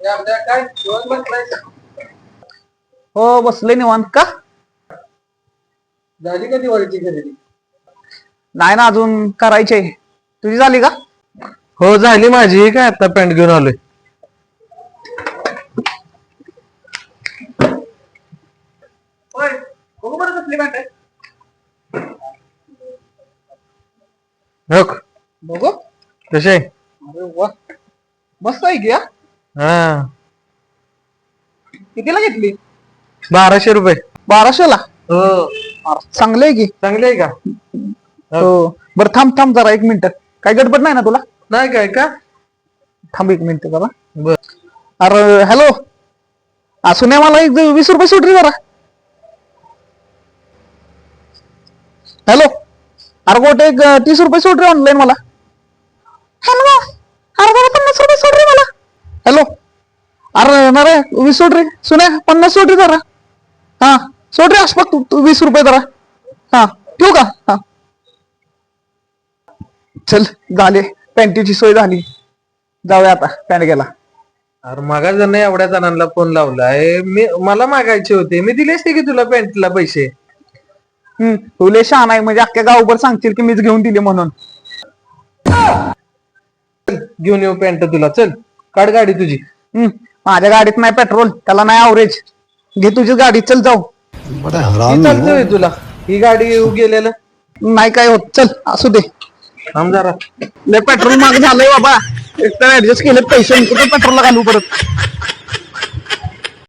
काय जेवण बसलाय? हो बसले निवांत का? झाली का दिवाळीची खरेदी? नाही ना अजून करायचे. तुझी झाली का? हो झाली माझी. काय आता पॅन्ट घेऊन आलोय. होय बघू बरं कसली पॅन्ट आहे. बघ बघू. कशी आहे? अरे वा मस्त आहे की हा. हा कितीला घेतली? 1200 रुपये. 1200ला? हो चांगलं आहे की. चांगली आहे का? हो बरं थांब थांब जरा 1 मिनिट. काय गडबड नाही ना तुला? नाही काय का? थांब 1 मिनिट जरा. बर अरे हॅलो असू नये मला 20 रुपये सुट रे जरा. हॅलो अरे गोटे 30 रुपये सोड रे ऑनलाईन मला. हॅलो अरे जरा 50 रुपये सोड रे मला. हॅलो अरे ना रे 20 सोड रे. सुने 50 सोड रे जरा. हा सोड रे आशपक तू 20 रुपये जरा. हा ठेवू का? हा चल झाले पॅन्टीची सोय झाली. जाऊया आता पॅन्ट गेला. अरे मागा जर नाही एवढ्या जणांना फोन लावलाय. मला मागायचे होते. मी दिले असते की तुला पॅन्टला पैसे. तुले शहाणा आहे म्हणजे अख्ख्या गावभर सांगतील की मीच घेऊन दिली म्हणून. घेऊन येऊ पॅन्ट तुला. चल काढ गाडी तुझी. माझ्या गाडीत नाही पेट्रोल त्याला नाही अवरेज. घे तुझी गाडी चल जाऊ. ही चालतोय तुला ही गाडी येऊ गेलेलं. नाही काय होत चल असू दे. थांब जरा. लय पेट्रोल महाग झालंय बाबा. एक तर ऍडजस्ट केले पैसे कुठे पेट्रोलला घालू परत.